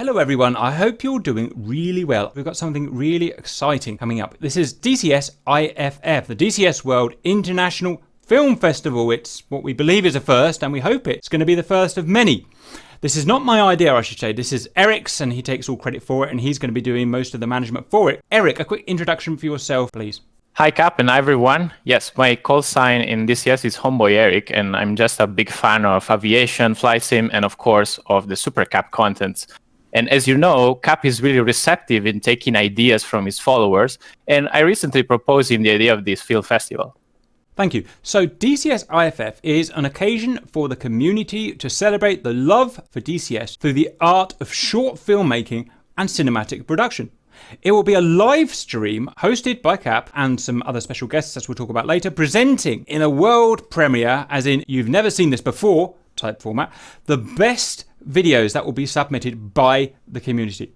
Hello everyone, I hope you're doing really well. We've got something really exciting coming up. This is DCS IFF, the DCS World International Film Festival. It's what we believe is a first, and we hope it's going to be the first of many. This is not my idea, I should say. This is Eric's, and he takes all credit for it, and he's going to be doing most of the management for it. Eric, a quick introduction for yourself, please. Hi Cap and everyone. Yes, my call sign in DCS is Homeboy Eric, and I'm just a big fan of aviation, flight sim, and of course of the Super Cap contents. And as you know, Cap is really receptive in taking ideas from his followers, and I recently proposed him the idea of this film festival. Thank you. So DCS IFF is an occasion for the community to celebrate the love for DCS through the art of short filmmaking and cinematic production. It will be a live stream hosted by Cap and some other special guests, as we'll talk about later, presenting in a world premiere, as in you've never seen this before type format, the best videos that will be submitted by the community.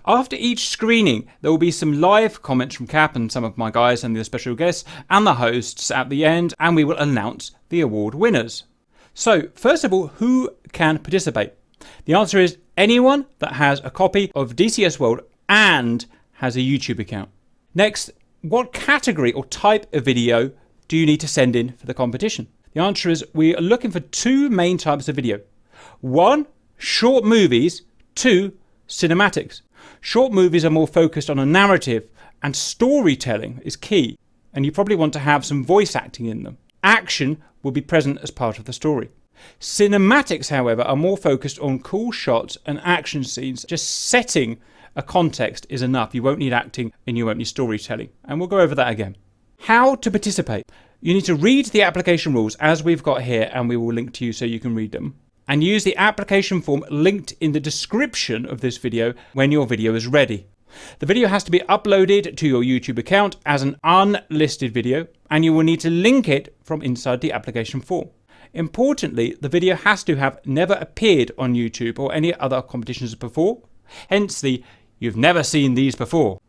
After each screening, there will be some live comments from Cap and some of my guys and the special guests and the hosts at the end, and we will announce the award winners. So, first of all, who can participate? The answer is anyone that has a copy of DCS World and has a YouTube account. Next, what category or type of video do you need to send in for the competition? The answer is we are looking for two main types of video. One, short movies. Two, cinematics. Short movies are more focused on a narrative, and storytelling is key, and you probably want to have some voice acting in them. Action will be present as part of the story. Cinematics, however, are more focused on cool shots and action scenes. Just setting a context is enough. You won't need acting and you won't need storytelling, and we'll go over that again. How to participate? You need to read the application rules as we've got here, and we will link to you so you can read them. And use the application form linked in the description of this video when your video is ready. The video has to be uploaded to your YouTube account as an unlisted video, and you will need to link it from inside the application form. Importantly, the video has to have never appeared on YouTube or any other competitions before, hence the "you've never seen these before."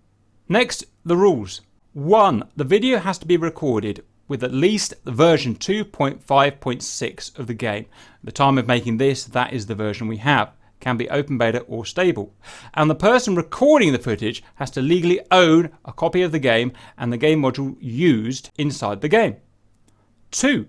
Next, the rules. 1. The video has to be recorded with at least the version 2.5.6 of the game. At the time of making this, that is the version we have. Can be open beta or stable. And the person recording the footage has to legally own a copy of the game and the game module used inside the game. 2.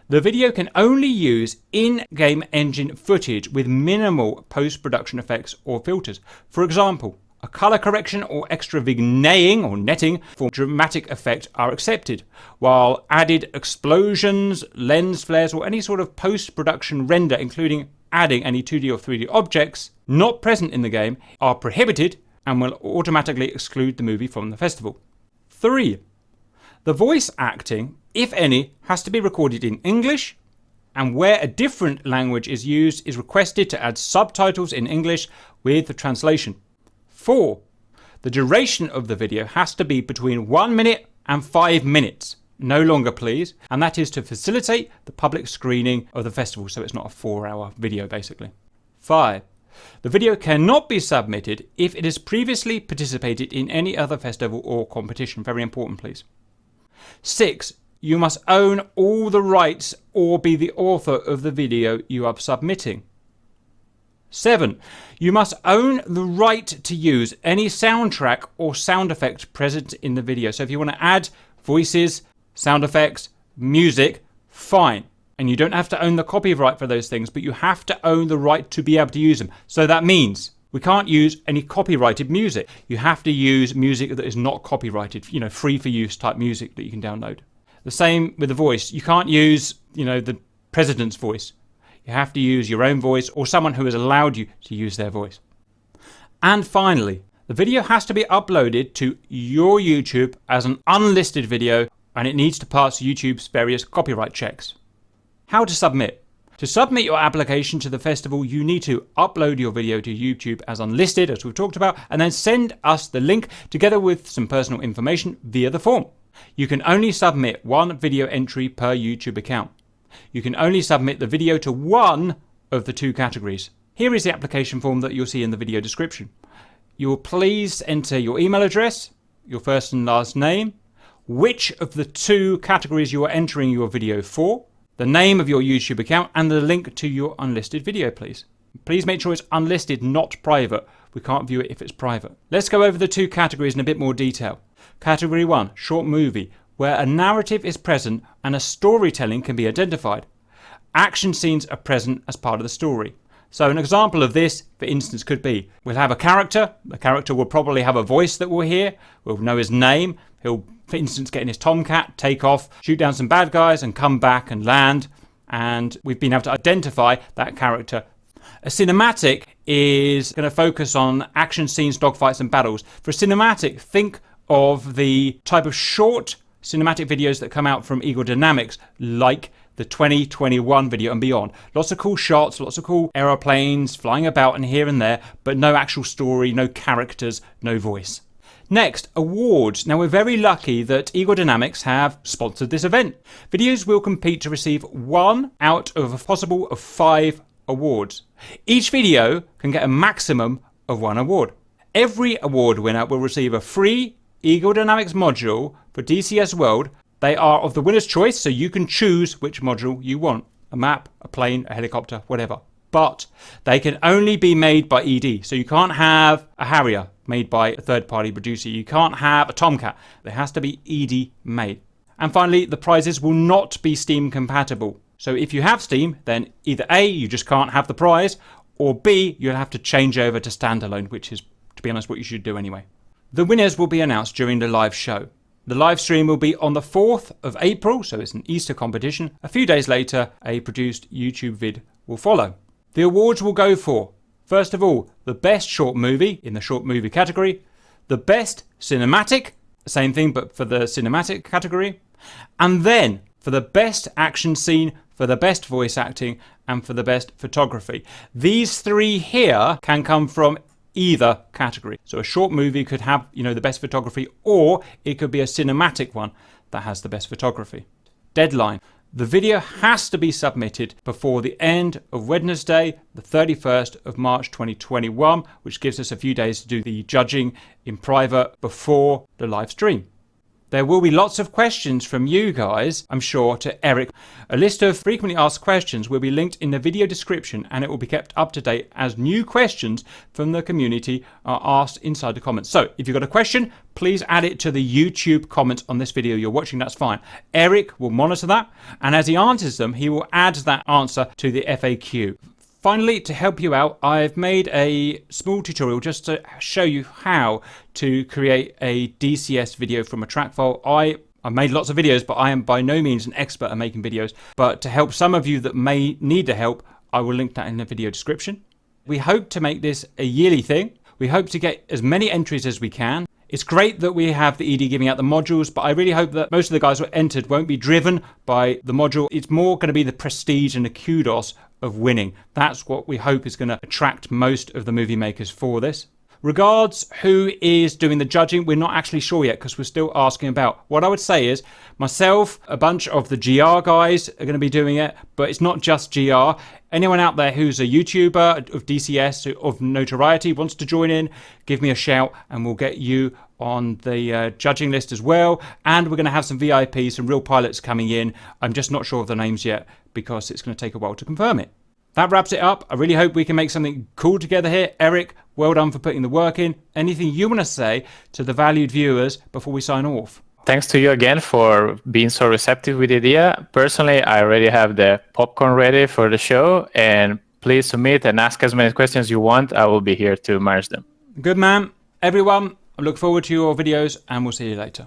The video can only use in-game engine footage with minimal post-production effects or filters. For example, a color correction or extra vignetting or netting for dramatic effect are accepted, while added explosions, lens flares, or any sort of post-production render, including adding any 2D or 3D objects not present in the game, are prohibited and will automatically exclude the movie from the festival. 3. The voice acting, if any, has to be recorded in English, and where a different language is used, is requested to add subtitles in English with the translation. 4. The duration of the video has to be between 1 minute and 5 minutes. No longer, please. And that is to facilitate the public screening of the festival, so it's not a 4-hour video, basically. 5. The video cannot be submitted if it has previously participated in any other festival or competition. Very important, please. 6. You must own all the rights or be the author of the video you are submitting. 7. You must own the right to use any soundtrack or sound effect present in the video. So if you want to add voices, sound effects, music, fine. And you don't have to own the copyright for those things, but you have to own the right to be able to use them. So that means we can't use any copyrighted music. You have to use music that is not copyrighted, free for use type music that you can download. The same with the voice. You can't use, the president's voice. You have to use your own voice or someone who has allowed you to use their voice. And finally, the video has to be uploaded to your YouTube as an unlisted video, and it needs to pass YouTube's various copyright checks. How to submit? To submit your application to the festival, you need to upload your video to YouTube as unlisted, as we've talked about, and then send us the link together with some personal information via the form. You can only submit one video entry per YouTube account. You can only submit the video to one of the two categories. Here is the application form that you'll see in the video description. You will please enter your email address, your first and last name, which of the two categories you are entering your video for, the name of your YouTube account, and the link to your unlisted video, please. Please make sure it's unlisted, not private. We can't view it if it's private. Let's go over the two categories in a bit more detail. Category 1, short movie, where a narrative is present and a storytelling can be identified. Action scenes are present as part of the story. So an example of this, for instance, could be we'll have a character. The character will probably have a voice that we'll hear. We'll know his name. He'll, for instance, get in his tomcat, take off, shoot down some bad guys and come back and land. And we've been able to identify that character. A cinematic is going to focus on action scenes, dogfights and battles. For a cinematic, think of the type of short cinematic videos that come out from Eagle Dynamics, like the 2021 video and beyond. Lots of cool shots, lots of cool aeroplanes flying about and here and there, but no actual story, no characters, no voice. Next, awards. Now we're very lucky that Eagle Dynamics have sponsored this event. Videos will compete to receive 1 out of a possible of 5 awards. Each video can get a maximum of 1 award. Every award winner will receive a free Eagle Dynamics module for DCS World. They are of the winner's choice, so you can choose which module you want. A map, a plane, a helicopter, whatever. But they can only be made by ED. So you can't have a Harrier made by a third-party producer. You can't have a Tomcat. It has to be ED made. And finally, the prizes will not be Steam compatible. So if you have Steam, then either A, you just can't have the prize, or B, you'll have to change over to standalone, which is, to be honest, what you should do anyway. The winners will be announced during the live show. The live stream will be on the 4th of April, so it's an Easter competition. A few days later, a produced YouTube vid will follow. The awards will go for, first of all, the best short movie in the short movie category, the best cinematic, same thing but for the cinematic category, and then for the best action scene, for the best voice acting, and for the best photography. These 3 here can come from either category. So a short movie could have, the best photography, or it could be a cinematic one that has the best photography. Deadline. The video has to be submitted before the end of Wednesday, the 31st of March 2021, which gives us a few days to do the judging in private before the live stream. There will be lots of questions from you guys, I'm sure, to Eric. A list of frequently asked questions will be linked in the video description, and it will be kept up to date as new questions from the community are asked inside the comments. So if you've got a question, please add it to the YouTube comments on this video you're watching, that's fine. Eric will monitor that, and as he answers them, he will add that answer to the FAQ. Finally, to help you out, I've made a small tutorial just to show you how to create a DCS video from a track file. I've made lots of videos, but I am by no means an expert at making videos. But to help some of you that may need the help, I will link that in the video description. We hope to make this a yearly thing. We hope to get as many entries as we can. It's great that we have the ED giving out the modules, but I really hope that most of the guys who are entered won't be driven by the module. It's more going to be the prestige and the kudos of winning. That's what we hope is going to attract most of the movie makers for this. Regards who is doing the judging, we're not actually sure yet because we're still asking about. What I would say is myself, a bunch of the GR guys are going to be doing it, but it's not just GR. Anyone out there who's a YouTuber of DCS of notoriety wants to join in, give me a shout and we'll get you on the judging list as well. And we're going to have some VIPs, some real pilots coming in. I'm just not sure of the names yet because it's going to take a while to confirm it. That wraps it up. I really hope we can make something cool together here. Eric, well done for putting the work in. Anything you want to say to the valued viewers before we sign off? Thanks to you again for being so receptive with the idea. Personally, I already have the popcorn ready for the show, and please submit and ask as many questions you want. I will be here to manage them. Good man. Everyone, I look forward to your videos and we'll see you later.